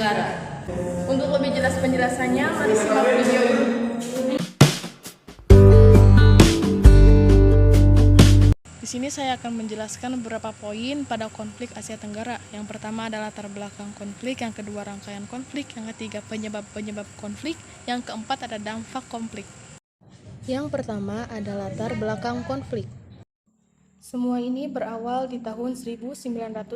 Tenggara. Untuk lebih jelas penjelasannya, mari simak video ini. Di sini saya akan menjelaskan beberapa poin pada konflik Asia Tenggara. Yang pertama adalah latar belakang konflik, yang kedua rangkaian konflik, yang ketiga penyebab-penyebab konflik, yang keempat ada dampak konflik. Yang pertama adalah latar belakang konflik. Semua ini berawal di tahun 1955,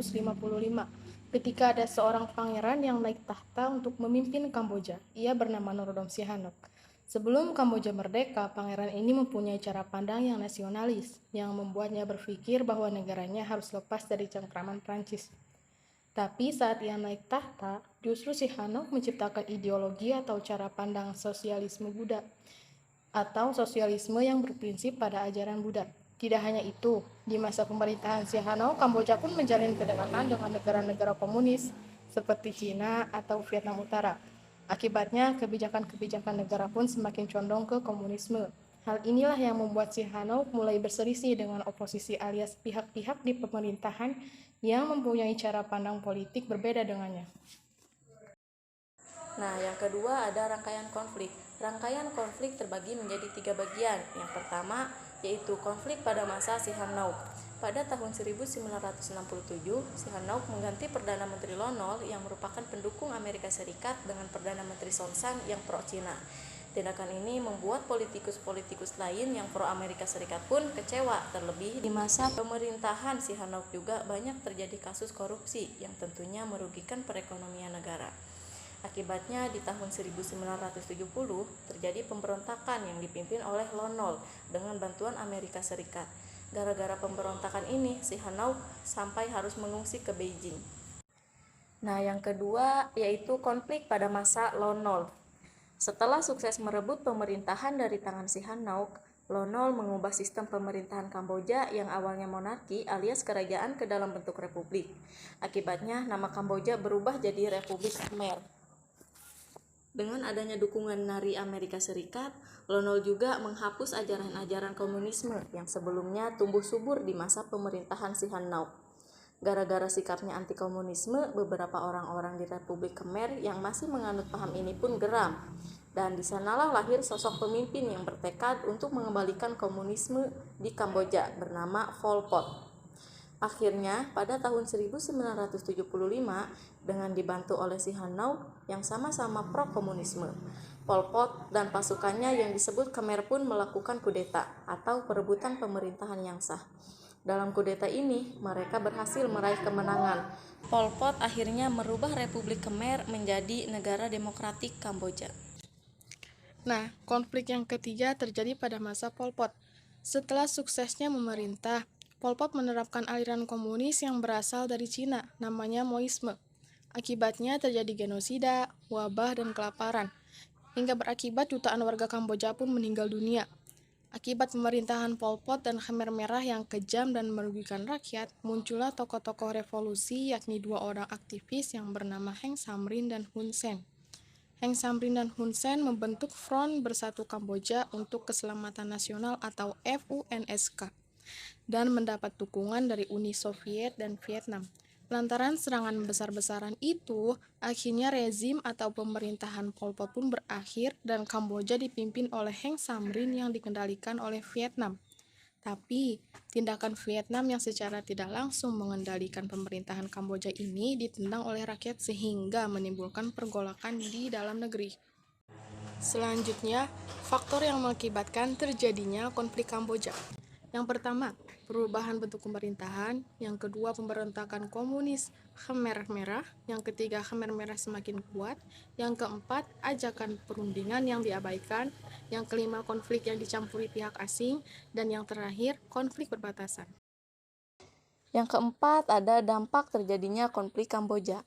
ketika ada seorang pangeran yang naik tahta untuk memimpin Kamboja. Ia bernama Norodom Sihanouk. Sebelum Kamboja merdeka, pangeran ini mempunyai cara pandang yang nasionalis, yang membuatnya berpikir bahwa negaranya harus lepas dari cengkraman Prancis. Tapi saat ia naik tahta, justru Sihanouk menciptakan ideologi atau cara pandang sosialisme Buddha, atau sosialisme yang berprinsip pada ajaran Buddha. Tidak hanya itu, di masa pemerintahan Sihanouk, Kamboja pun menjalin kedekatan dengan negara-negara komunis seperti Cina atau Vietnam Utara. Akibatnya, kebijakan-kebijakan negara pun semakin condong ke komunisme. Hal inilah yang membuat Sihanouk mulai berselisih dengan oposisi alias pihak-pihak di pemerintahan yang mempunyai cara pandang politik berbeda dengannya. Nah, yang kedua ada rangkaian konflik. Rangkaian konflik terbagi menjadi 3 bagian. Yang pertama yaitu konflik pada masa Sihanouk. Pada tahun 1967, Sihanouk mengganti Perdana Menteri Lon Nol yang merupakan pendukung Amerika Serikat dengan Perdana Menteri Son Sann yang pro-Cina. Tindakan ini membuat politikus-politikus lain yang pro-Amerika Serikat pun kecewa. Terlebih di masa pemerintahan Sihanouk juga banyak terjadi kasus korupsi yang tentunya merugikan perekonomian negara. Akibatnya di tahun 1970 terjadi pemberontakan yang dipimpin oleh Lon Nol dengan bantuan Amerika Serikat. Gara-gara pemberontakan ini, Sihanouk sampai harus mengungsi ke Beijing. Nah, yang kedua yaitu konflik pada masa Lon Nol. Setelah sukses merebut pemerintahan dari tangan Sihanouk, Lon Nol mengubah sistem pemerintahan Kamboja yang awalnya monarki alias kerajaan ke dalam bentuk republik. Akibatnya nama Kamboja berubah jadi Republik Khmer. Dengan adanya dukungan dari Amerika Serikat, Lon Nol juga menghapus ajaran-ajaran komunisme yang sebelumnya tumbuh subur di masa pemerintahan Sihanouk. Gara-gara sikapnya anti-komunisme, beberapa orang-orang di Republik Khmer yang masih menganut paham ini pun geram. Dan di sanalah lahir sosok pemimpin yang bertekad untuk mengembalikan komunisme di Kamboja bernama Pol Pot. Akhirnya, pada tahun 1975, dengan dibantu oleh Sihanouk yang sama-sama pro-komunisme, Pol Pot dan pasukannya yang disebut Khmer pun melakukan kudeta atau perebutan pemerintahan yang sah. Dalam kudeta ini, mereka berhasil meraih kemenangan. Pol Pot akhirnya merubah Republik Khmer menjadi Negara Demokratik Kamboja. Nah, konflik yang ketiga terjadi pada masa Pol Pot. Setelah suksesnya memerintah, Pol Pot menerapkan aliran komunis yang berasal dari Cina, namanya Maoisme. Akibatnya terjadi genosida, wabah, dan kelaparan, hingga berakibat jutaan warga Kamboja pun meninggal dunia. Akibat pemerintahan Pol Pot dan Khmer Merah yang kejam dan merugikan rakyat, muncullah tokoh-tokoh revolusi yakni 2 orang aktivis yang bernama Heng Samrin dan Hun Sen. Heng Samrin dan Hun Sen membentuk Front Bersatu Kamboja untuk Keselamatan Nasional atau FUNSK dan mendapat dukungan dari Uni Soviet dan Vietnam. Lantaran serangan besar-besaran itu, akhirnya rezim atau pemerintahan Pol Pot pun berakhir dan Kamboja dipimpin oleh Heng Samrin yang dikendalikan oleh Vietnam. Tapi, tindakan Vietnam yang secara tidak langsung mengendalikan pemerintahan Kamboja ini ditendang oleh rakyat sehingga menimbulkan pergolakan di dalam negeri. Selanjutnya, faktor yang mengakibatkan terjadinya konflik Kamboja. Yang pertama, perubahan bentuk pemerintahan. Yang kedua, pemberontakan komunis Khmer Merah. Yang ketiga, Khmer Merah semakin kuat. Yang keempat, ajakan perundingan yang diabaikan. Yang kelima, konflik yang dicampuri pihak asing. Dan yang terakhir, konflik perbatasan. Yang keempat ada dampak terjadinya konflik Kamboja.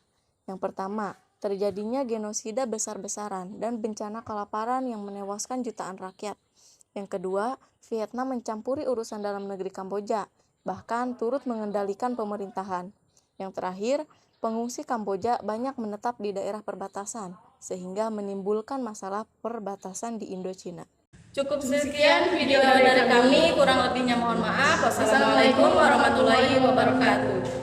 Yang pertama, terjadinya genosida besar-besaran dan bencana kelaparan yang menewaskan jutaan rakyat. Yang kedua, Vietnam mencampuri urusan dalam negeri Kamboja, bahkan turut mengendalikan pemerintahan. Yang terakhir, pengungsi Kamboja banyak menetap di daerah perbatasan, sehingga menimbulkan masalah perbatasan di Indochina. Cukup sekian video dari kami, kurang lebihnya mohon maaf. Wassalamualaikum warahmatullahi wabarakatuh.